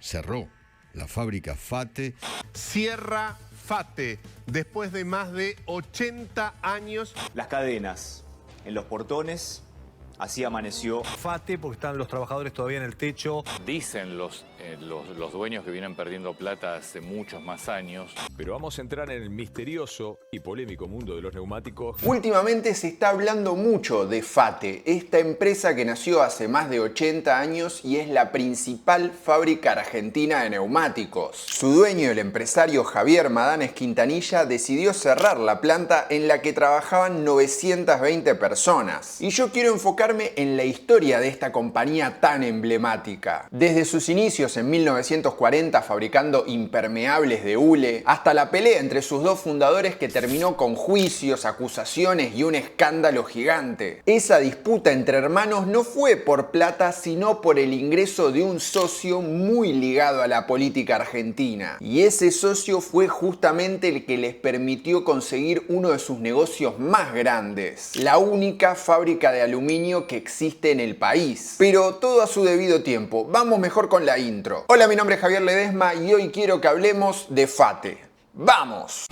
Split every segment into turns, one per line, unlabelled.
cerró la fábrica FATE.
Cierra FATE después de más de 80 años.
Las cadenas en los portones, así amaneció.
FATE, porque están los trabajadores todavía en el techo.
Dicen los dueños que vienen perdiendo plata hace muchos más años.
Pero vamos a entrar en el misterioso y polémico mundo de los neumáticos.
Últimamente se está hablando mucho de FATE, esta empresa que nació hace más de 80 años y es la principal fábrica argentina de neumáticos. Su dueño, el empresario Javier Madanes Quintanilla, decidió cerrar la planta en la que trabajaban 920 personas. Y yo quiero enfocarme en la historia de esta compañía tan emblemática. Desde sus inicios en 1940 fabricando impermeables de hule, hasta la pelea entre sus dos fundadores que terminó con juicios, acusaciones y un escándalo gigante. Esa disputa entre hermanos no fue por plata, sino por el ingreso de un socio muy ligado a la política argentina. Y ese socio fue justamente el que les permitió conseguir uno de sus negocios más grandes, la única fábrica de aluminio que existe en el país. Pero todo a su debido tiempo. Vamos mejor con la intro. Hola, mi nombre es Javier Ledesma y hoy quiero que hablemos de FATE. ¡Vamos!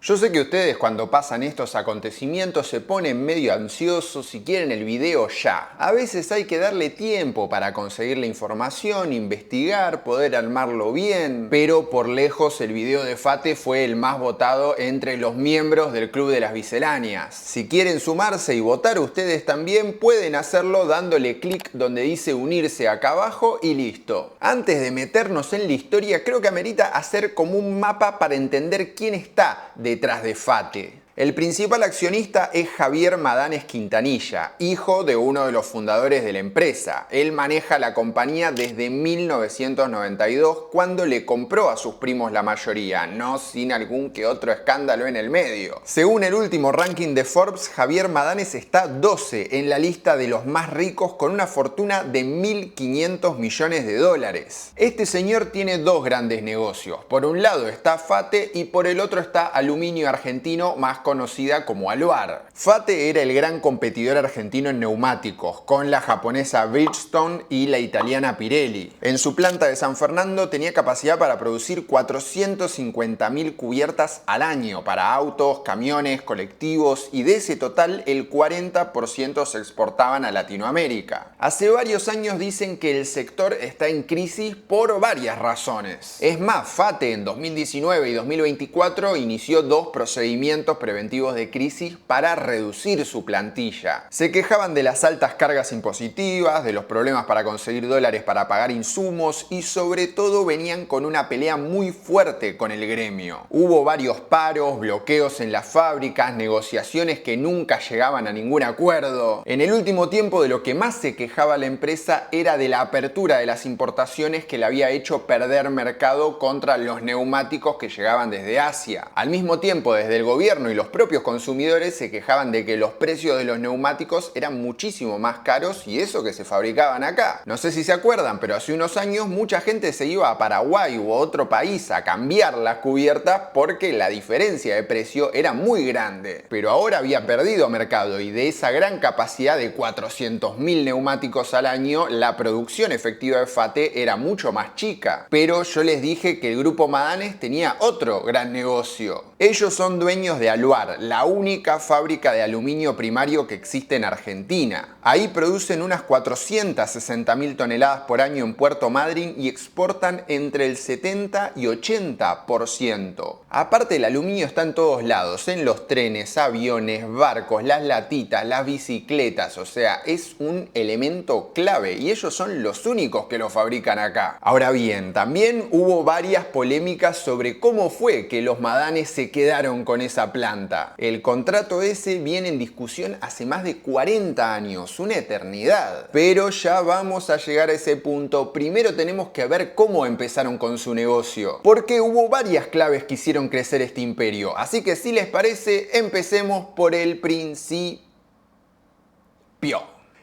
Yo sé que ustedes cuando pasan estos acontecimientos se ponen medio ansiosos y quieren el video ya. A veces hay que darle tiempo para conseguir la información, investigar, poder armarlo bien. Pero por lejos el video de FATE fue el más votado entre los miembros del Club de las Misceláneas. Si quieren sumarse y votar ustedes también pueden hacerlo dándole clic donde dice unirse acá abajo y listo. Antes de meternos en la historia creo que amerita hacer como un mapa para entender quién está detrás de FATE. El principal accionista es Javier Madanes Quintanilla, hijo de uno de los fundadores de la empresa. Él maneja la compañía desde 1992, cuando le compró a sus primos la mayoría, no sin algún que otro escándalo en el medio. Según el último ranking de Forbes, Javier Madanes está 12 en la lista de los más ricos con una fortuna de 1.500 millones de dólares. Este señor tiene dos grandes negocios. Por un lado está FATE y por el otro está Aluminio Argentino, más conocida como Aluar. FATE era el gran competidor argentino en neumáticos, con la japonesa Bridgestone y la italiana Pirelli. En su planta de San Fernando tenía capacidad para producir 450.000 cubiertas al año para autos, camiones, colectivos, y de ese total el 40% se exportaban a Latinoamérica. Hace varios años dicen que el sector está en crisis por varias razones. Es más, FATE en 2019 y 2024 inició dos procedimientos preventivos de crisis para reducir su plantilla. Se quejaban de las altas cargas impositivas, de los problemas para conseguir dólares para pagar insumos y sobre todo venían con una pelea muy fuerte con el gremio. Hubo varios paros, bloqueos en las fábricas, negociaciones que nunca llegaban a ningún acuerdo. En el último tiempo de lo que más se quejaba la empresa era de la apertura de las importaciones que le había hecho perder mercado contra los neumáticos que llegaban desde Asia. Al mismo tiempo, desde el gobierno y los propios consumidores se quejaban de que los precios de los neumáticos eran muchísimo más caros y eso que se fabricaban acá. No sé si se acuerdan, pero hace unos años mucha gente se iba a Paraguay u otro país a cambiar las cubiertas porque la diferencia de precio era muy grande. Pero ahora había perdido mercado y de esa gran capacidad de 400.000 neumáticos al año, la producción efectiva de FATE era mucho más chica. Pero yo les dije que el grupo Madanes tenía otro gran negocio. Ellos son dueños de Aluar, la única fábrica de aluminio primario que existe en Argentina. Ahí producen unas 460.000 toneladas por año en Puerto Madryn y exportan entre el 70 y 80%. Aparte, el aluminio está en todos lados, en los trenes, aviones, barcos, las latitas, las bicicletas, o sea, es un elemento clave y ellos son los únicos que lo fabrican acá. Ahora bien, también hubo varias polémicas sobre cómo fue que los Madanes se quedaron con esa planta. El contrato ese viene en discusión hace más de 40 años, una eternidad. Pero ya vamos a llegar a ese punto. Primero tenemos que ver cómo empezaron con su negocio, porque hubo varias claves que hicieron crecer este imperio. Así que si les parece, empecemos por el principio.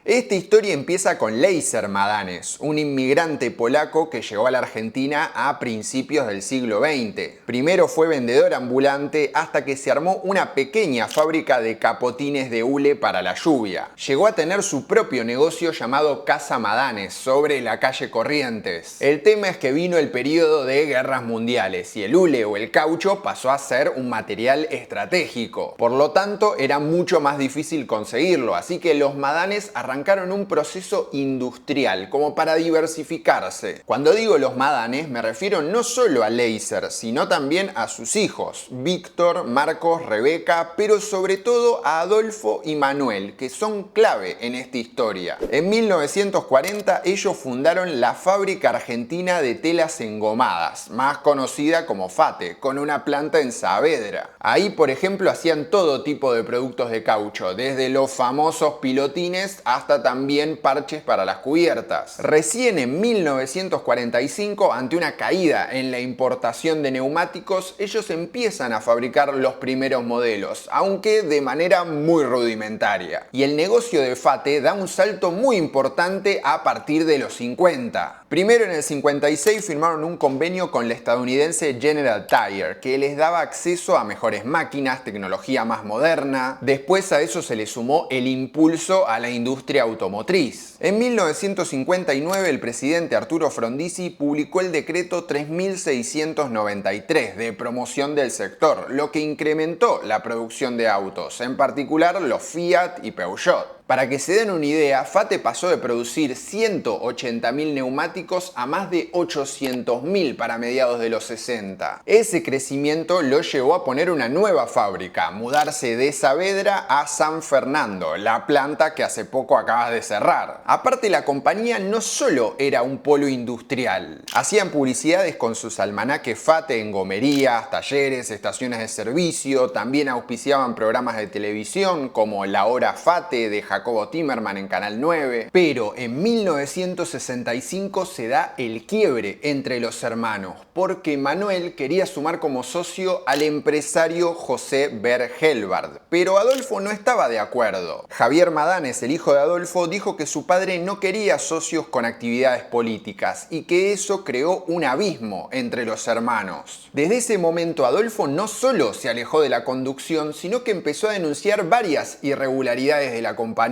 Esta historia empieza con Lejzar Madanes, un inmigrante polaco que llegó a la Argentina a principios del siglo XX. Primero fue vendedor ambulante hasta que se armó una pequeña fábrica de capotines de hule para la lluvia. Llegó a tener su propio negocio llamado Casa Madanes, sobre la calle Corrientes. El tema es que vino el periodo de guerras mundiales y el hule o el caucho pasó a ser un material estratégico. Por lo tanto, era mucho más difícil conseguirlo, así que los Madanes arrancaron un proceso industrial como para diversificarse. Cuando digo los Madanes me refiero no solo a Lejzar, sino también a sus hijos, Víctor, Marcos, Rebeca, pero sobre todo a Adolfo y Manuel, que son clave en esta historia. En 1940 ellos fundaron la Fábrica Argentina de Telas Engomadas, más conocida como FATE, con una planta en Saavedra. Ahí, por ejemplo, hacían todo tipo de productos de caucho, desde los famosos pilotines hasta también parches para las cubiertas. Recién en 1945, ante una caída en la importación de neumáticos, ellos empiezan a fabricar los primeros modelos, aunque de manera muy rudimentaria. Y el negocio de FATE da un salto muy importante a partir de los 50. Primero, en el 56 firmaron un convenio con la estadounidense General Tire, que les daba acceso a mejores máquinas, tecnología más moderna. Después a eso se le sumó el impulso a la industria automotriz. En 1959 el presidente Arturo Frondizi publicó el decreto 3693 de promoción del sector, lo que incrementó la producción de autos, en particular los Fiat y Peugeot. Para que se den una idea, FATE pasó de producir 180.000 neumáticos a más de 800.000 para mediados de los 60. Ese crecimiento lo llevó a poner una nueva fábrica, mudarse de Saavedra a San Fernando, la planta que hace poco acaba de cerrar. Aparte, la compañía no solo era un polo industrial. Hacían publicidades con sus almanaques FATE en gomerías, talleres, estaciones de servicio, también auspiciaban programas de televisión como La Hora FATE de Jacobo Timerman en Canal 9, pero en 1965 se da el quiebre entre los hermanos, porque Manuel quería sumar como socio al empresario José Bergelbard, pero Adolfo no estaba de acuerdo. Javier Madanes, el hijo de Adolfo, dijo que su padre no quería socios con actividades políticas y que eso creó un abismo entre los hermanos. Desde ese momento Adolfo no solo se alejó de la conducción, sino que empezó a denunciar varias irregularidades de la compañía.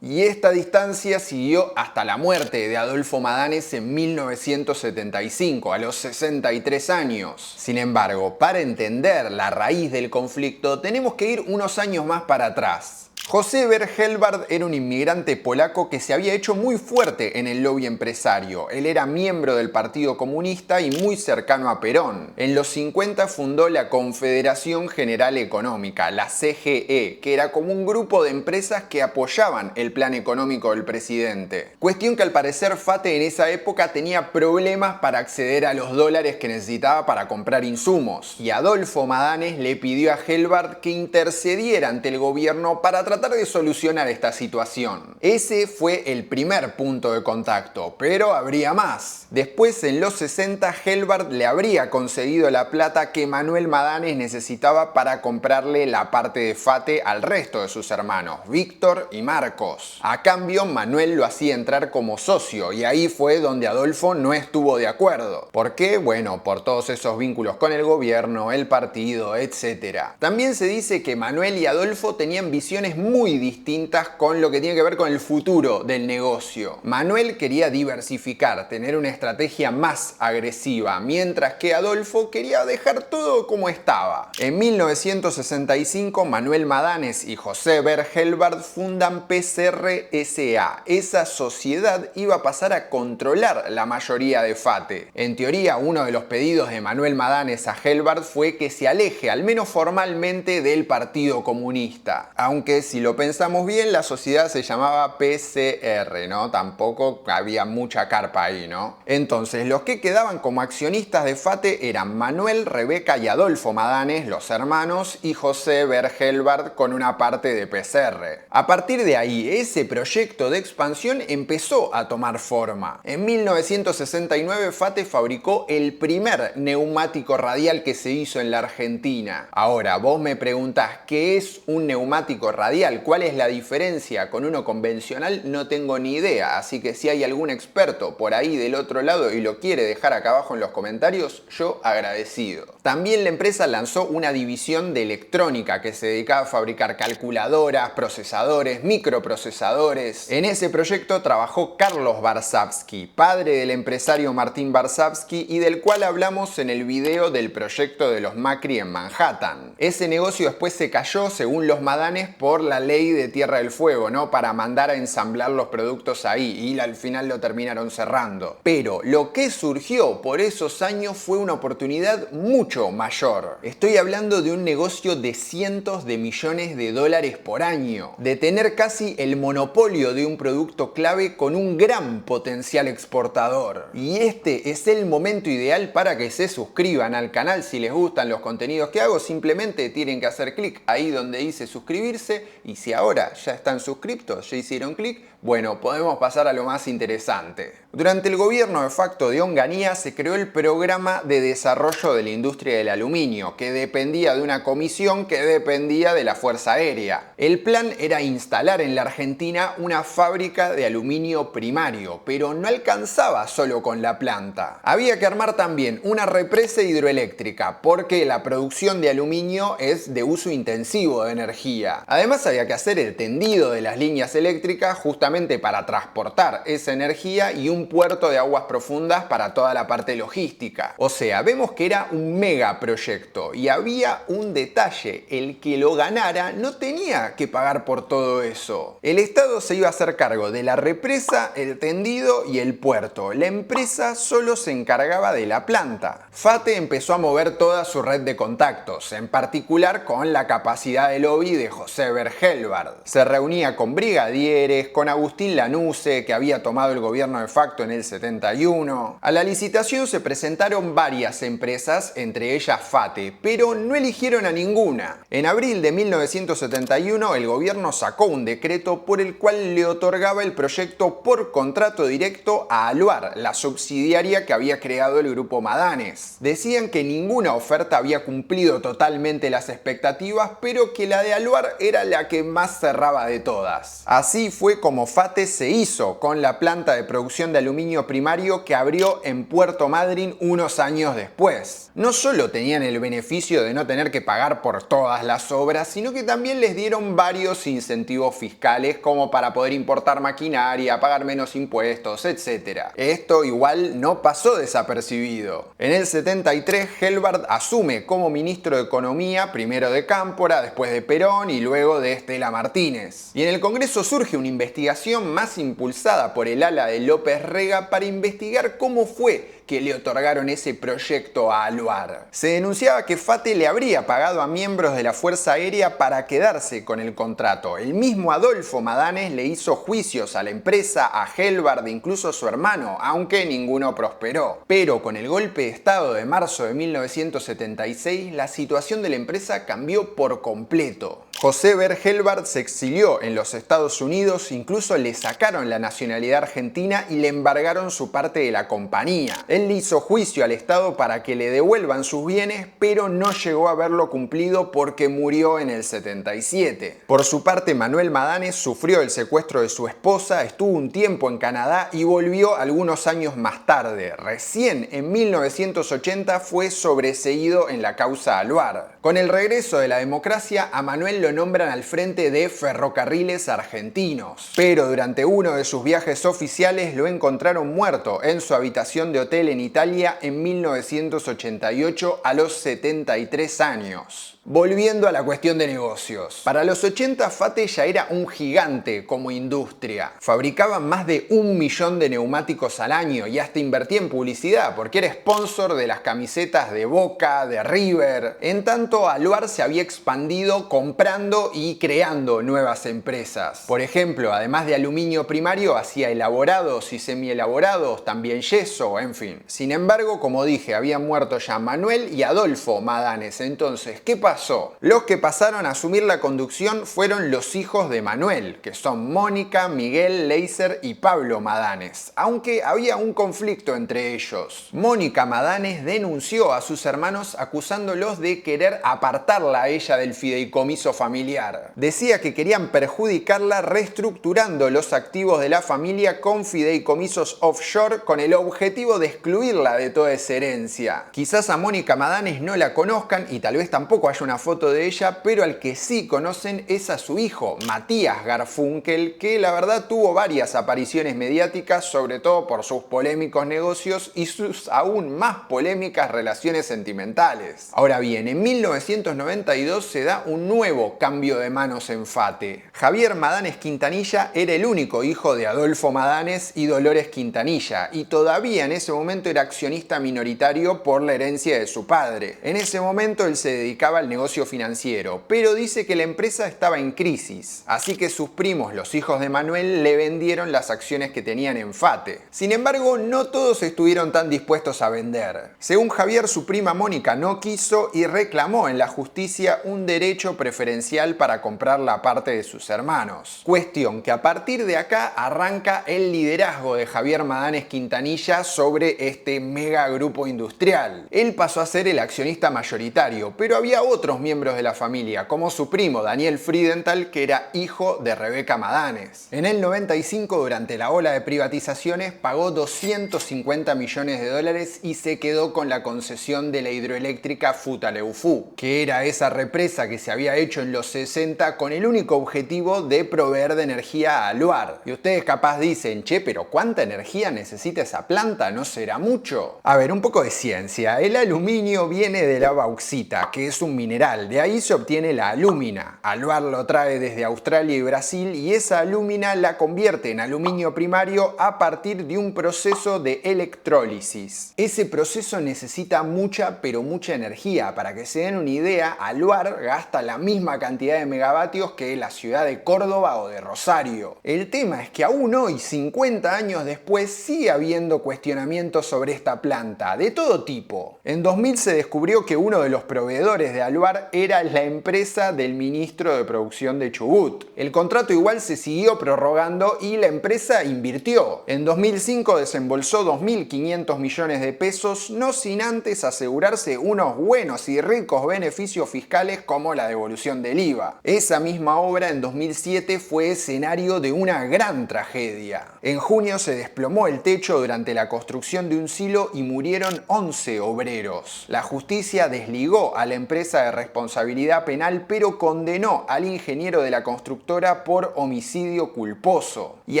Y esta distancia siguió hasta la muerte de Adolfo Madanes en 1975, a los 63 años. Sin embargo, para entender la raíz del conflicto, tenemos que ir unos años más para atrás. José Bergelbard era un inmigrante polaco que se había hecho muy fuerte en el lobby empresario. Él era miembro del Partido Comunista y muy cercano a Perón. En los 50 fundó la Confederación General Económica, la CGE, que era como un grupo de empresas que apoyaban el plan económico del presidente. Cuestión que al parecer FATE en esa época tenía problemas para acceder a los dólares que necesitaba para comprar insumos. Y Adolfo Madanes le pidió a Helbard que intercediera ante el gobierno para tratar de solucionar esta situación. Ese fue el primer punto de contacto, pero habría más. Después, en los 60, Helbard le habría conseguido la plata que Manuel Madanes necesitaba para comprarle la parte de FATE al resto de sus hermanos, Víctor y Marcos. A cambio, Manuel lo hacía entrar como socio y ahí fue donde Adolfo no estuvo de acuerdo. ¿Por qué? Bueno, por todos esos vínculos con el gobierno, el partido, etc. También se dice que Manuel y Adolfo tenían visiones muy distintas con lo que tiene que ver con el futuro del negocio. Manuel quería diversificar, tener una estrategia más agresiva, mientras que Adolfo quería dejar todo como estaba. En 1965, Manuel Madanes y José Bergelbard fundan PCR S.A. Esa sociedad iba a pasar a controlar la mayoría de FATE. En teoría, uno de los pedidos de Manuel Madanes a Helbard fue que se aleje, al menos formalmente, del Partido Comunista. Aunque si lo pensamos bien, la sociedad se llamaba PCR, ¿no? Tampoco había mucha carpa ahí, ¿no? Entonces, los que quedaban como accionistas de FATE eran Manuel, Rebeca y Adolfo Madanes, los hermanos, y José Bergelbard con una parte de PCR. A partir de ahí, ese proyecto de expansión empezó a tomar forma. En 1969, FATE fabricó el primer neumático radial que se hizo en la Argentina. Ahora, vos me preguntás, ¿qué es un neumático radial? radial. ¿Cuál es la diferencia con uno convencional? No tengo ni idea, así que si hay algún experto por ahí del otro lado y lo quiere dejar acá abajo en los comentarios, yo agradecido. También la empresa lanzó una división de electrónica que se dedicaba a fabricar calculadoras, procesadores, microprocesadores. En ese proyecto trabajó Carlos Barsavsky, padre del empresario Martín Barsavsky y del cual hablamos en el video del proyecto de los Macri en Manhattan. Ese negocio después se cayó, según los Madanes, por la ley de Tierra del Fuego, ¿no? Para mandar a ensamblar los productos ahí, y al final lo terminaron cerrando. Pero lo que surgió por esos años fue una oportunidad mucho mayor. Estoy hablando de un negocio de cientos de millones de dólares por año, de tener casi el monopolio de un producto clave con un gran potencial exportador. Y este es el momento ideal para que se suscriban al canal. Si les gustan los contenidos que hago, simplemente tienen que hacer clic ahí donde dice suscribirse, y si ahora ya están suscriptos, ya hicieron clic, bueno, podemos pasar a lo más interesante. Durante el gobierno de facto de Onganía se creó el Programa de Desarrollo de la Industria del Aluminio, que dependía de una comisión que dependía de la Fuerza Aérea. El plan era instalar en la Argentina una fábrica de aluminio primario, pero no alcanzaba solo con la planta. Había que armar también una represa hidroeléctrica, porque la producción de aluminio es de uso intensivo de energía. Además había que hacer el tendido de las líneas eléctricas justamente para transportar esa energía y un puerto de aguas profundas para toda la parte logística. O sea, vemos que era un mega proyecto y había un detalle: el que lo ganara no tenía que pagar por todo eso. El Estado se iba a hacer cargo de la represa, el tendido y el puerto. La empresa solo se encargaba de la planta. FATE empezó a mover toda su red de contactos, en particular con la capacidad de lobby de José Bergelbard. Se reunía con brigadieres, con Agustín Lanusse, que había tomado el gobierno de facto en el 71. A la licitación se presentaron varias empresas, entre ellas FATE, pero no eligieron a ninguna. En abril de 1971 el gobierno sacó un decreto por el cual le otorgaba el proyecto por contrato directo a Aluar, la subsidiaria que había creado el grupo Madanes. Decían que ninguna oferta había cumplido totalmente las expectativas, pero que la de Aluar era la que más cerraba de todas. Así fue como FATE se hizo con la planta de producción de aluminio primario que abrió en Puerto Madryn unos años después. No solo tenían el beneficio de no tener que pagar por todas las obras, sino que también les dieron varios incentivos fiscales, como para poder importar maquinaria, pagar menos impuestos, etc. Esto igual no pasó desapercibido. En el 73 Gelbard asume como ministro de Economía, primero de Cámpora, después de Perón y luego de Estela Martínez. Y en el Congreso surge una investigación más impulsada por el ala de López Rega para investigar cómo fue que le otorgaron ese proyecto a Aluar. Se denunciaba que FATE le habría pagado a miembros de la Fuerza Aérea para quedarse con el contrato. El mismo Adolfo Madanes le hizo juicios a la empresa, a Gelbard e incluso a su hermano, aunque ninguno prosperó. Pero con el golpe de Estado de marzo de 1976, la situación de la empresa cambió por completo. José Bergelbard se exilió en los Estados Unidos, incluso le sacaron la nacionalidad argentina y le embargaron su parte de la compañía. Él le hizo juicio al Estado para que le devuelvan sus bienes, pero no llegó a verlo cumplido porque murió en el 77. Por su parte, Manuel Madanes sufrió el secuestro de su esposa, estuvo un tiempo en Canadá y volvió algunos años más tarde. Recién en 1980 fue sobreseído en la causa Aluar. Con el regreso de la democracia, a Manuel lo nombran al frente de Ferrocarriles Argentinos. Pero durante uno de sus viajes oficiales lo encontraron muerto en su habitación de hotel en Italia en 1988 a los 73 años. Volviendo a la cuestión de negocios. Para los 80 FATE ya era un gigante como industria. Fabricaban más de 1 millón de neumáticos al año y hasta invertía en publicidad porque era sponsor de las camisetas de Boca, de River. En tanto, Aluar se había expandido comprando y creando nuevas empresas. Por ejemplo, además de aluminio primario, hacía elaborados y semielaborados, también yeso, en fin. Sin embargo, como dije, habían muerto ya Manuel y Adolfo Madanes. Entonces, ¿qué pasó pasó? Los que pasaron a asumir la conducción fueron los hijos de Manuel, que son Mónica, Miguel, Leiser y Pablo Madanes, aunque había un conflicto entre ellos. Mónica Madanes denunció a sus hermanos acusándolos de querer apartarla a ella del fideicomiso familiar. Decía que querían perjudicarla reestructurando los activos de la familia con fideicomisos offshore con el objetivo de excluirla de toda esa herencia. Quizás a Mónica Madanes no la conozcan y tal vez tampoco haya una foto de ella, pero al que sí conocen es a su hijo, Matías Garfunkel, que la verdad tuvo varias apariciones mediáticas, sobre todo por sus polémicos negocios y sus aún más polémicas relaciones sentimentales. Ahora bien, en 1992 se da un nuevo cambio de manos en Fate. Javier Madanes Quintanilla era el único hijo de Adolfo Madanes y Dolores Quintanilla, y todavía en ese momento era accionista minoritario por la herencia de su padre. En ese momento él se dedicaba al negocio financiero, pero dice que la empresa estaba en crisis, así que sus primos, los hijos de Manuel, le vendieron las acciones que tenían en Fate. Sin embargo, no todos estuvieron tan dispuestos a vender. Según Javier, su prima Mónica no quiso y reclamó en la justicia un derecho preferencial para comprar la parte de sus hermanos. Cuestión que a partir de acá arranca el liderazgo de Javier Madanes Quintanilla sobre este mega grupo industrial. Él pasó a ser el accionista mayoritario, pero había otros miembros de la familia, como su primo Daniel Friedenthal, que era hijo de Rebeca Madanes. En el 95, durante la ola de privatizaciones, pagó 250 millones de dólares y se quedó con la concesión de la hidroeléctrica Futaleufú, que era esa represa que se había hecho en los 60 con el único objetivo de proveer de energía a Aluar. Y ustedes capaz dicen, che, pero ¿cuánta energía necesita esa planta? ¿No será mucho? A ver, un poco de ciencia. El aluminio viene de la bauxita, que es un mineral. De ahí se obtiene la alúmina. Aluar lo trae desde Australia y Brasil y esa alúmina la convierte en aluminio primario a partir de un proceso de electrólisis. Ese proceso necesita mucha, pero mucha energía. Para que se den una idea, Aluar gasta la misma cantidad de megavatios que la ciudad de Córdoba o de Rosario. El tema es que aún hoy, 50 años después, sigue habiendo cuestionamientos sobre esta planta, de todo tipo. En 2000 se descubrió que uno de los proveedores de Aluar era la empresa del ministro de Producción de Chubut. El contrato igual se siguió prorrogando y la empresa invirtió. En 2005 desembolsó 2.500 millones de pesos, no sin antes asegurarse unos buenos y ricos beneficios fiscales como la devolución del IVA. Esa misma obra en 2007 fue escenario de una gran tragedia. En junio se desplomó el techo durante la construcción de un silo y murieron 11 obreros. La justicia desligó a la empresa de responsabilidad penal, pero condenó al ingeniero de la constructora por homicidio culposo. Y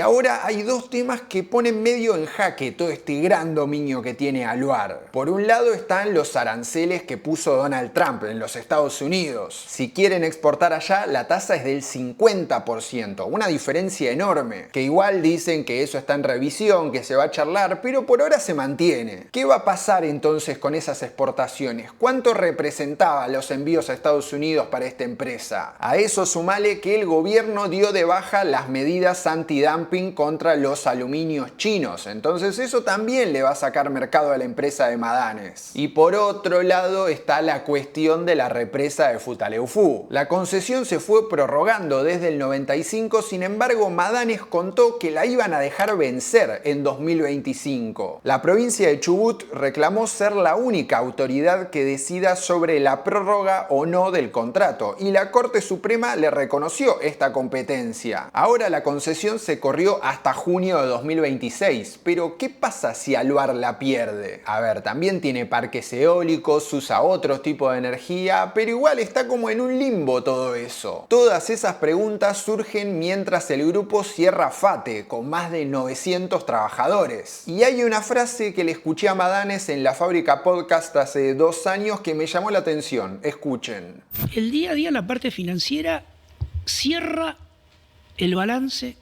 ahora hay dos temas que ponen medio en jaque todo este gran dominio que tiene Aluar. Por un lado están los aranceles que puso Donald Trump en los Estados Unidos. Si quieren exportar allá, la tasa es del 50%, una diferencia enorme, que igual dicen que eso está en revisión, que se va a charlar, pero por ahora se mantiene. ¿Qué va a pasar entonces con esas exportaciones? ¿Cuánto representaban los envíos a Estados Unidos para esta empresa? A eso sumale que el gobierno dio de baja las medidas antidumping contra los aluminios chinos, entonces eso también le va a sacar mercado a la empresa de Madanes. Y por otro lado está la cuestión de la represa de Futaleufú. La concesión se fue prorrogando desde el 95, sin embargo Madanes contó que la iban a dejar vencer en 2025. La provincia de Chubut reclamó ser la única autoridad que decida sobre la prórroga o no del contrato y la Corte Suprema le reconoció esta competencia. Ahora la concesión se corrió hasta junio de 2026, pero ¿qué pasa si Aluar la pierde? A ver, también tiene parques eólicos, usa otros tipos de energía, pero igual está como en un limbo todo eso. Todas esas preguntas surgen mientras el grupo cierra Fate, con más de 900 trabajadores. Y hay una frase que le escuché a Madanes en La Fábrica Podcast hace 2 años que me llamó la atención. Escuchen.
El día a día la parte financiera cierra el balance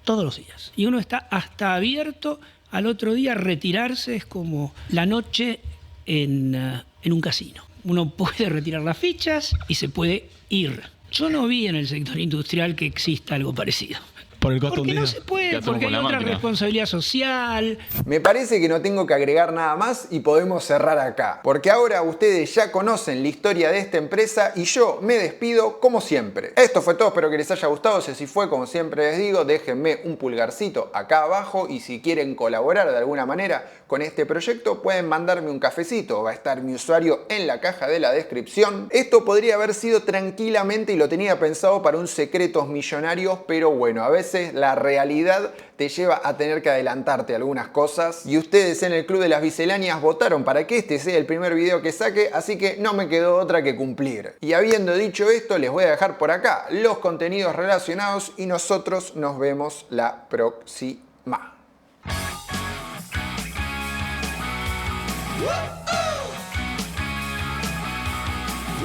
todos los días. Y uno está hasta abierto al otro día a retirarse, es como la noche en un casino. Uno puede retirar las fichas y se puede ir. Yo no vi en el sector industrial que exista algo parecido.
Por el costo
Porque
hundido.
no se puede,
Queda todo
porque hay
con la
otra
máquina.
responsabilidad social.
Me parece que no tengo que agregar nada más y podemos cerrar acá, porque ahora ustedes ya conocen la historia de esta empresa y yo me despido como siempre. Esto fue todo, espero que les haya gustado. Si así fue, como siempre les digo, déjenme un pulgarcito acá abajo y si quieren colaborar de alguna manera con este proyecto pueden mandarme un cafecito, va a estar mi usuario en la caja de la descripción. Esto podría haber sido tranquilamente y lo tenía pensado para un Secretos Millonarios, pero bueno, a veces la realidad te lleva a tener que adelantarte algunas cosas y ustedes en el Club de las Misceláneas votaron para que este sea el primer video que saque, así que no me quedó otra que cumplir. Y habiendo dicho esto, les voy a dejar por acá los contenidos relacionados y nosotros nos vemos la próxima.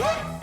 Whoa!